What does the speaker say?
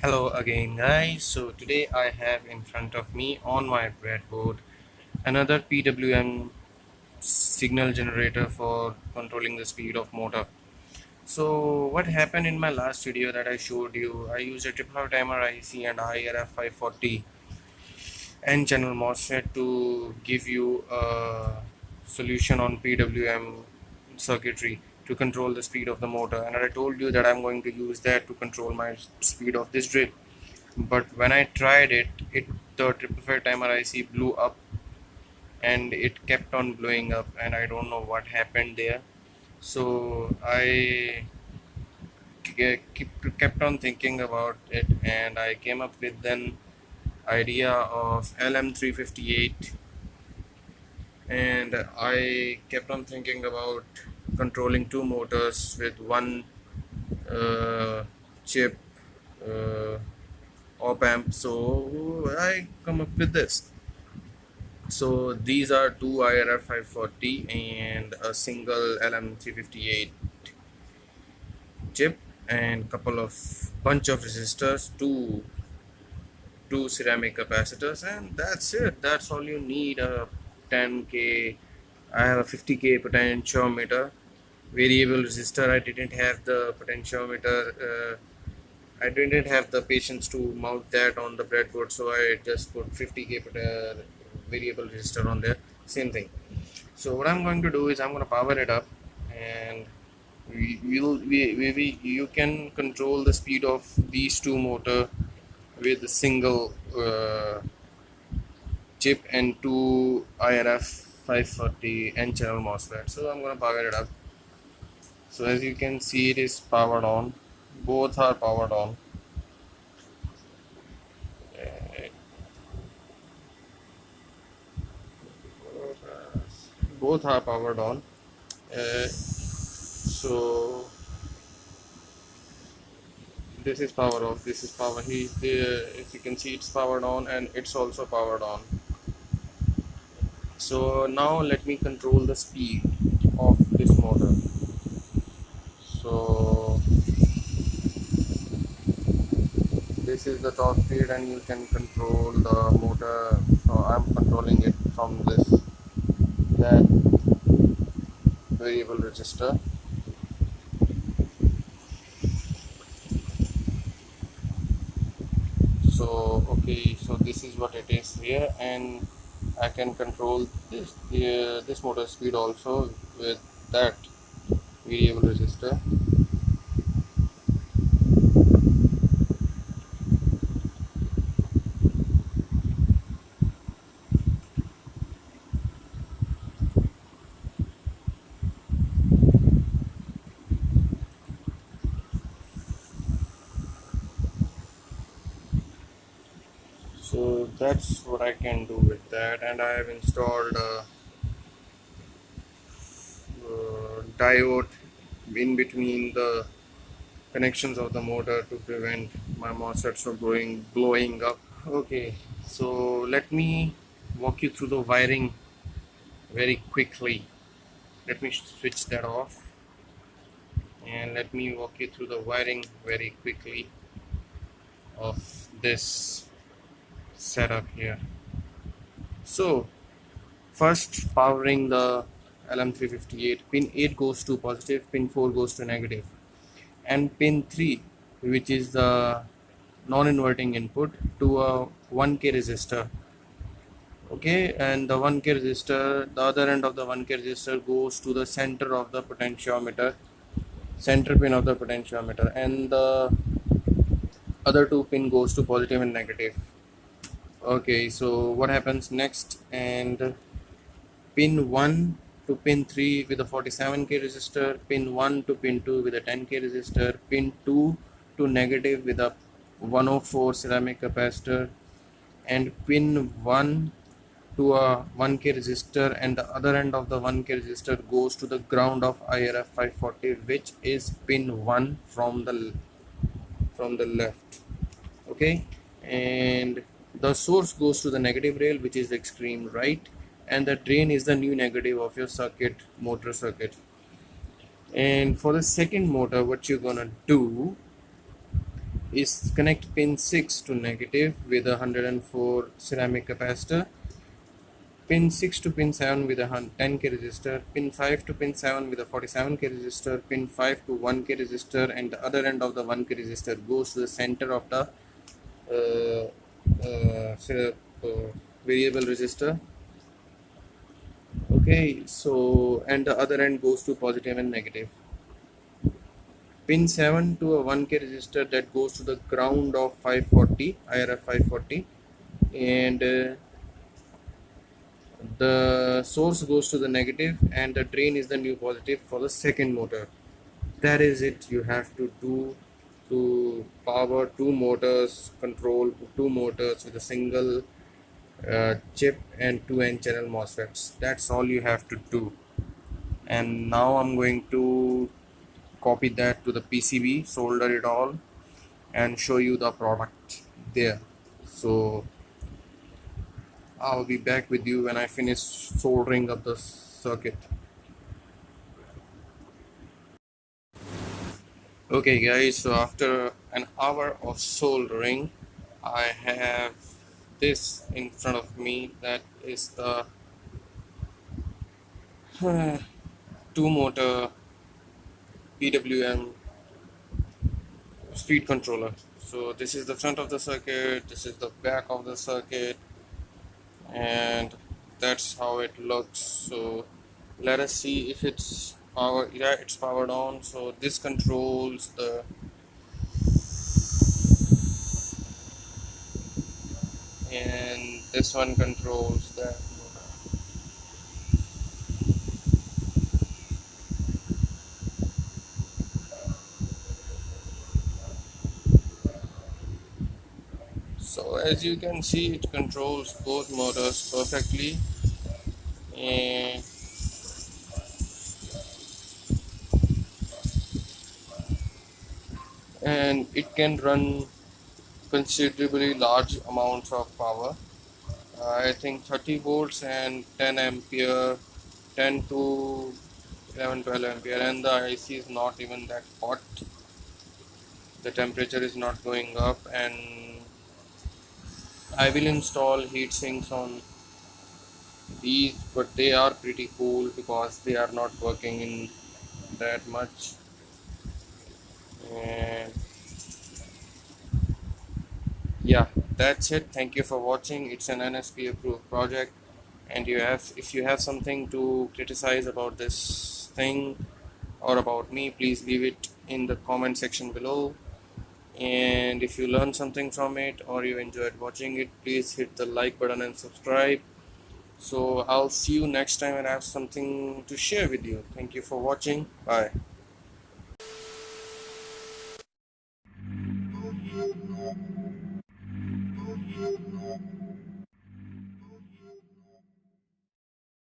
Hello again guys. So today I have in front of me on my breadboard another PWM signal generator for controlling the speed of motor. So what happened in my last video that I showed you, I used a triple timer IC and irf540 N channel MOSFET to give you a solution on PWM circuitry to control the speed of the motor, and I told you that I'm going to use that to control my speed of this drill. But when I tried it the triple fair timer IC blew up, and it kept on blowing up, and I don't know what happened there. So I kept on thinking about it, and I came up with an idea of lm358, and I kept on thinking about controlling two motors with one uh, chip uh, op amp. So I come up with this. So these are two irf540 and a single lm358 chip, and couple of bunch of resistors, two ceramic capacitors, and that's it. That's all you need. A 10k, I have a 50k potentiometer, variable resistor. I didn't have the potentiometer, I didn't have the patience to mount that on the breadboard, so I just put 50k variable resistor on there. Same thing. So what I'm going to do is I'm going to power it up, and you can control the speed of these two motor with a single chip and two IRF 540 N channel MOSFET. So I'm going to power it up. So as you can see, it is powered on. Both are powered on. Uh, Both are powered on. So this is power off, this is power. If you can see, it's powered on and it's also powered on. So now let me control the speed of this motor. So this is the top speed, and you can control the motor. So I'm controlling it from that variable resistor. So okay, so this is what it is here, and I can control this motor speed also with that variable resistor. So that's what I can do with that, and I have installed a diode in between the connections of the motor to prevent my MOSFETs from blowing up. Okay, so let me walk you through the wiring very quickly. Let me switch that off, and let me walk you through the wiring very quickly of this setup here. So first, powering the LM358, pin 8 goes to positive, pin 4 goes to negative, and pin 3, which is the non-inverting input, to a 1k resistor. Okay, and the 1k resistor, the other end of the 1k resistor goes to the center of the potentiometer, center pin of the potentiometer, and the other two pin goes to positive and negative. Okay, so what happens next? And pin 1 to pin 3 with a 47k resistor, pin 1 to pin 2 with a 10k resistor, pin 2 to negative with a 104 ceramic capacitor, and pin 1 to a 1k resistor, and the other end of the 1k resistor goes to the ground of IRF540, which is pin 1 from the left. Okay, and the source goes to the negative rail, which is the extreme right, and the drain is the new negative of your motor circuit. And for the second motor, what you're gonna do is connect pin 6 to negative with a 104 ceramic capacitor, pin 6 to pin 7 with a 10k resistor, pin 5 to pin 7 with a 47k resistor, pin 5 to 1k resistor, and the other end of the 1k resistor goes to the center of the variable resistor. Okay, so and the other end goes to positive and negative. Pin 7 to a 1k resistor that goes to the ground of 540 irf540, and the source goes to the negative and the drain is the new positive for the second motor. That is it you have to do to power two motors, control two motors with a single chip and two n channel MOSFETs. That's all you have to do. And now I'm going to copy that to the PCB, solder it all, and show you the product there. So I'll be back with you when I finish soldering up the circuit. Okay guys, so after an hour of soldering, I have this in front of me. That is the two motor PWM speed controller. So this is the front of the circuit, this is the back of the circuit, and that's how it looks. So let us see if it's power. Yeah, it's powered on. So this controls the, and this one controls the. So as you can see, it controls both motors perfectly, and it can run considerably large amounts of power. I think 30 volts and 10 ampere, 10 to 11 12 ampere, and the IC is not even that hot. The temperature is not going up, and I will install heat sinks on these, but they are pretty cool because they are not working in that much. And yeah, that's it. Thank you for watching. It's an NSP approved project, and you have, if you have something to criticize about this thing or about me, please leave it in the comment section below. And if you learned something from it or you enjoyed watching it, please hit the like button and subscribe. So I'll see you next time and I have something to share with you. Thank you for watching. Bye.